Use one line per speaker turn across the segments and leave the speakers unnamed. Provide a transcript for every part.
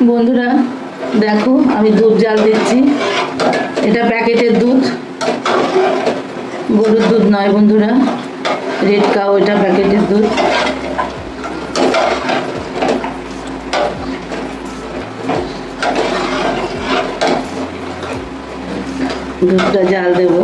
বন্ধুরা দেখো আমি দুধ জাল দিচ্ছি। এটা প্যাকেটের দুধ, গরুর দুধ নয় বন্ধুরা, রেড কাউ, এটা প্যাকেটের দুধ। দুধটা জাল দেবো।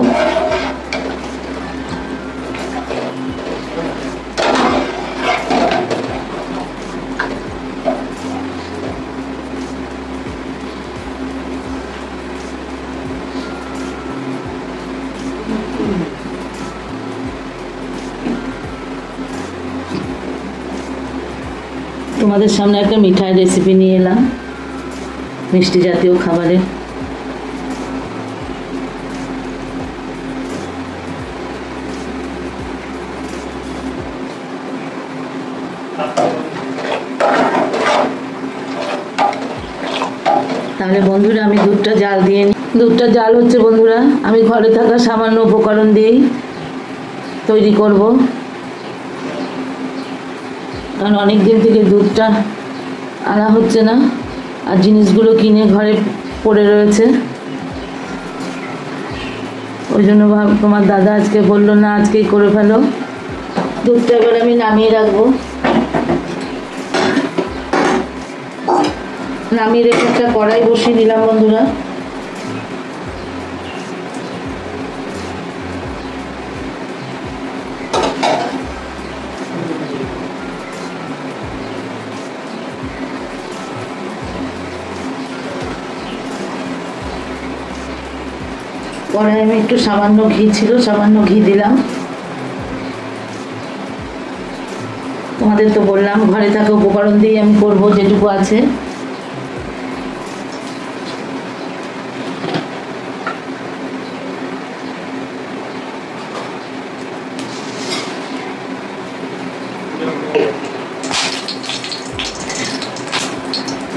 তোমাদের সামনে একটা মিঠাই রেসিপি নিয়ে এলাম, মিষ্টি জাতীয় খাবারের। তাহলে বন্ধুরা আমি দুধটা জাল দিয়ে নিই। দুধটা জাল হচ্ছে বন্ধুরা, আমি ঘরে থাকা সামান্য উপকরণ দিয়েই তৈরি করব, কারণ অনেক দিন থেকে দুধটা আনা হচ্ছে না, আর জিনিসগুলো কিনে ঘরে পড়ে রয়েছে। ওই জন্য তোমার দাদা আজকে বললো না আজকেই করে ফেলো। দুধটা এবার আমি নামিয়ে রাখবো। নামিয়ে রেখে একটা কড়াই বসিয়ে দিলাম বন্ধুরা। কড়াই আমি একটু সামান্য ঘি ছিল, সামান্য ঘি দিলাম। তোমাদের তো বললাম ঘরে থাকা উপকরণ দিয়ে আমি করবো যেটুকু আছে।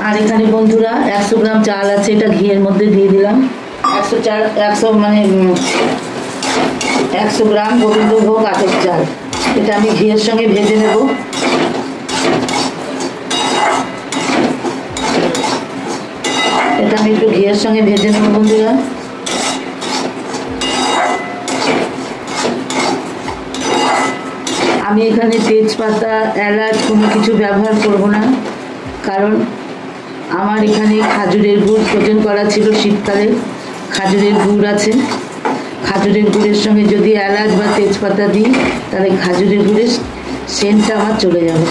আর এখানে বন্ধুরা 100 গ্রাম চাল আছে, এটা ঘিয়ের মধ্যে দিয়ে দিলাম। 100 গ্রাম গোবিন্দভোগ আতপ চাল, এটা আমি ঘিয়ের সঙ্গে ভেজে নেব। এটা আমি একটু ঘিয়ের সঙ্গে ভেজে নেব বন্ধুরা। আমি এখানে তেজপাতা, এলাচ কোনো কিছু ব্যবহার করব না, কারণ আমার এখানে খাজুরের গুড় প্রয়োজন করা ছিল। শীতকালে খাজুরের গুড় আছে, খাজুরের গুড়ের সঙ্গে যদি এলাচ বা তেজপাতা দিই তাহলে খাজুরের গুড়ের সেন্টটা আমার চলে যাবে।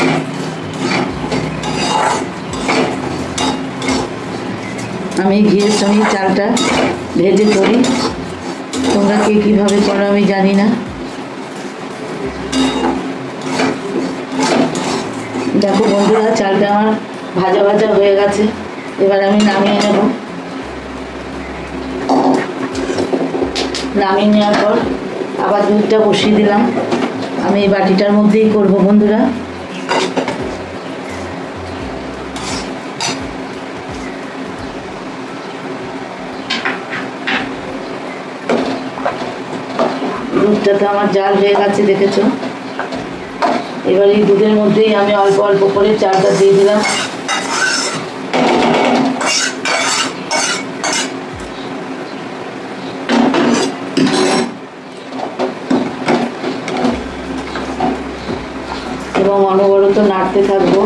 আমি ঘিয়ের সঙ্গে চালটা ভেজে করি, তোমরা কে কীভাবে করো আমি জানি না। দেখো বন্ধুরা চালটা আমার ভাজা ভাজা হয়ে গেছে, এবার আমি নামিয়ে নেব। নামিয়ে নেওয়ার পর আবার দুধটা বসিয়ে দিলাম। আমি এই বাটিটার মধ্যেই করবো বন্ধুরা। দুধটা তো আমার জাল হয়ে গেছে দেখেছো। এবার এই দুধের মধ্যেই আমি অল্প অল্প করে চালটা দিয়ে দিলাম। এবং অনবরত নাড়তে থাকবো।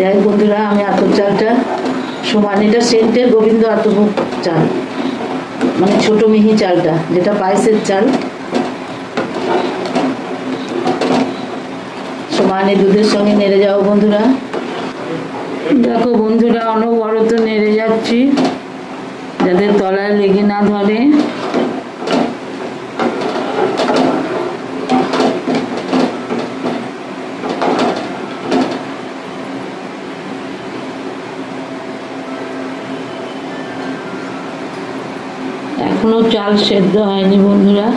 যাই বন্ধুরা আমি আতপ চালটা সমান, এটা সেন্টের গোবিন্দ আতপ চাল, মানে ছোট মিহি চালটা, যেটা পায়েসের চাল। সমানে দুধের সঙ্গে নেড়ে যাও বন্ধুরা। দেখো বন্ধুরা অনবরত নেড়ে যাচ্ছি। যাতে তলায় লেগে না ধরে। এখনো চাল সেদ্ধ হয়নি বন্ধুরা।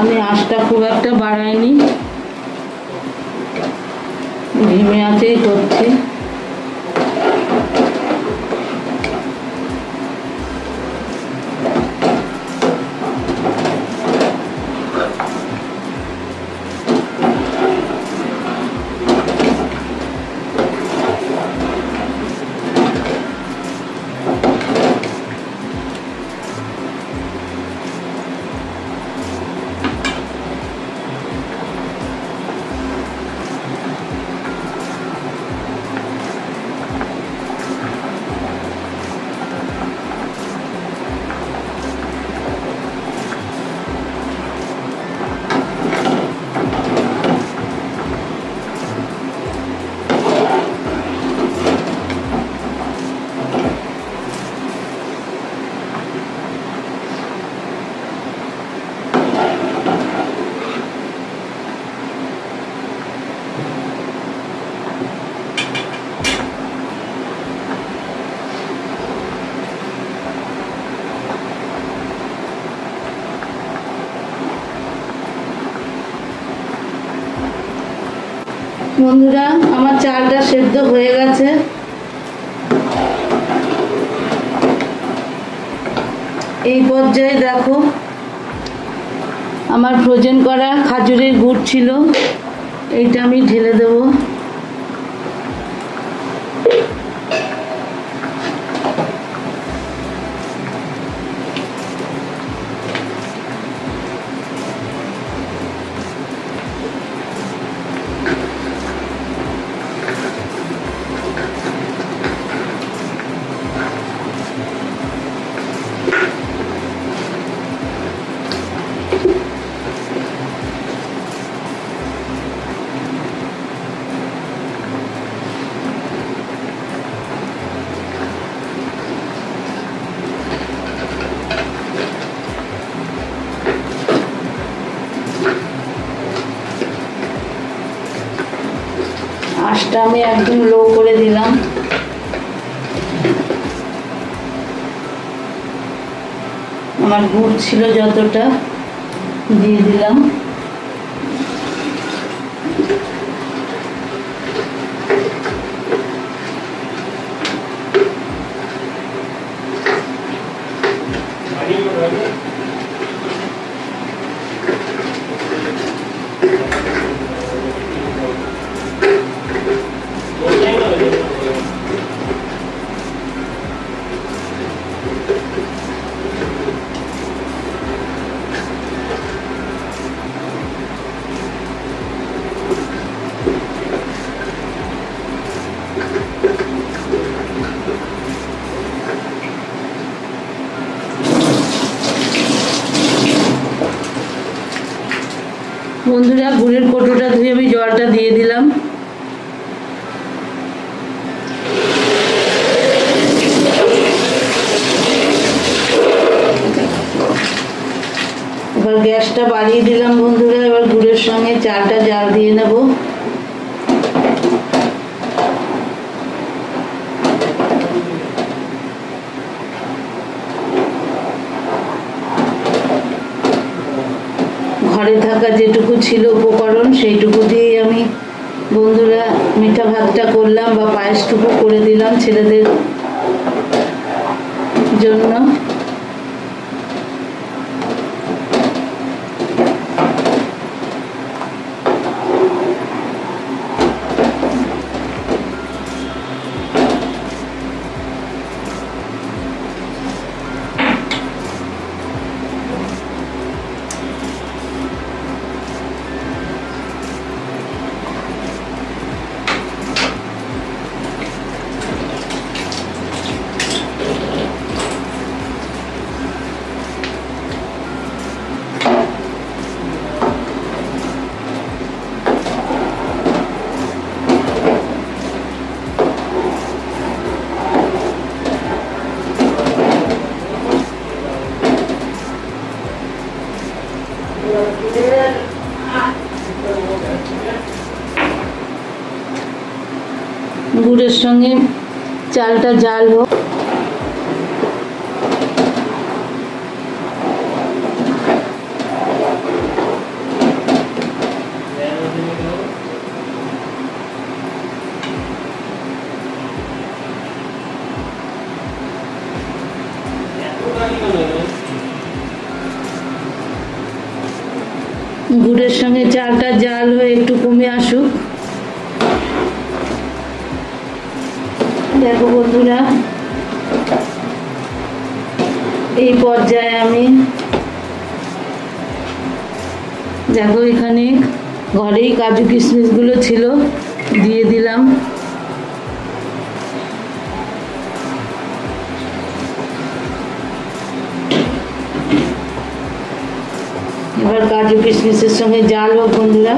আমি আঁচটা খুব একটা বাড়াইনি, ধিমে আঁচেই করছি। বন্ধুরা, আমার চালটা সেদ্ধ হয়ে গেছে। এই পর্যায়ে দেখো, আমার ফ্রোজেন করা খাজুরের গুড় ছিল, এইটা আমি ঢেলে দেবো। আঁচটা আমি একদম লো করে দিলাম। আমার গুড় ছিল যতটা দিয়ে দিলাম। বন্ধুরা, গুড়ের কৌটোটা ধুয়ে আমি জলটা দিয়ে দিলাম। এবার গ্যাসটা বাড়িয়ে দিলাম বন্ধুরা। এবার গুড়ের সঙ্গে চালটা জাল দিয়ে নেব। ঘরে থাকা যেটুকু ছিল উপকরণ সেইটুকু দিয়েই আমি বন্ধুরা মিঠা ভাতটা করলাম বা পায়েসটুকু করে দিলাম ছেলেদের জন্য। গুড়ের সঙ্গে চালটা জাল হোক। গুড়ের সঙ্গে চালটা জাল হয়ে একটু কমে আসুক। দেখো বন্ধুরা, এই পর্যায়ে আমি দেখো এখানে ঘরেই কাজু কিশমিশগুলো ছিল দিয়ে দিলাম। এবার কাজু কিশমিশের সঙ্গে জাল হোক বন্ধুরা।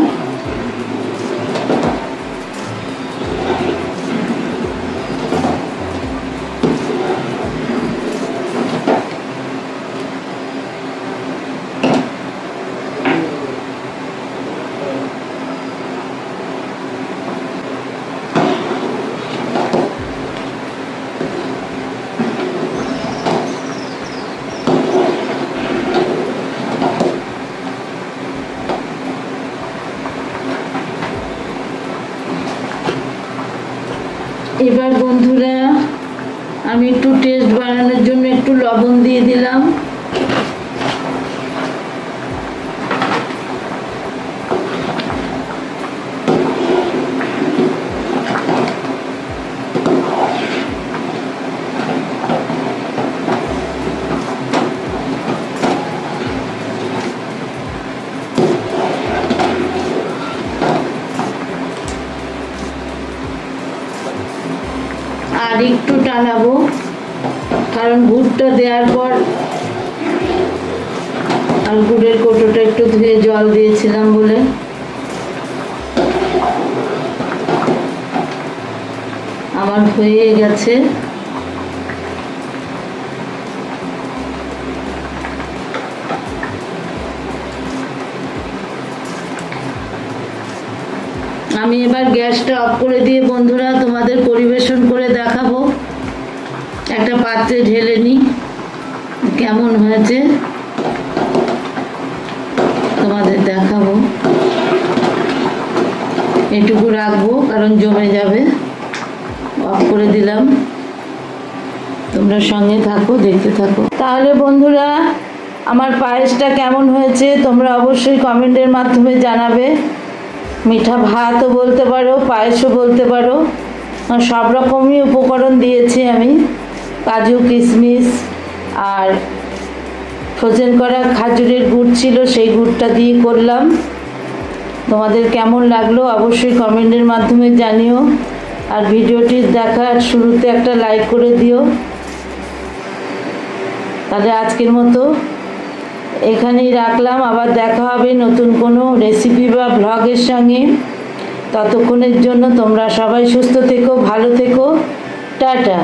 এবার বন্ধুরা আমি একটু টেস্ট বাড়ানোর জন্য একটু লবণ দিয়ে দিলাম। আর একটু টানাবো, কারণ গুড়টা দেওয়ার পর আর গুড়ের কৌটোটা একটু ধুয়ে জল দিয়েছিলাম বলে আমার হয়ে গেছে। আমি এবার গ্যাসটা অফ করে দিয়ে বন্ধুরা তোমাদের পরিবেশন করে দেখাবো। একটা পাত্রে ঢেলে নিই, কেমন হয়েছে তোমাদের দেখাবো। এটুকু রাখবো কারণ জমে যাবে। অফ করে দিলাম, তোমরা সঙ্গে থাকো, দেখতে থাকো। তাহলে বন্ধুরা আমার পায়েসটা কেমন হয়েছে তোমরা অবশ্যই কমেন্টের মাধ্যমে জানাবে। মিঠা ভাতও বলতে পারো, পায়েসও বলতে পারো, সব রকমই উপকরণ দিয়েছি আমি। কাজু কিশমিশ আর ফ্রোজেন করা খাজুরের গুড় ছিল, সেই গুড়টা দিয়ে করলাম। তোমাদের কেমন লাগলো অবশ্যই কমেন্টের মাধ্যমে জানিও। আর ভিডিওটি দেখার শুরুতে একটা লাইক করে দিও। তাহলে আজকের মতো এখানেই রাখলাম, আবার দেখা হবে নতুন কোনো রেসিপি বা ব্লগের সঙ্গে। ততক্ষণের জন্য তোমরা সবাই সুস্থ থেকো, ভালো থেকো, টাটা।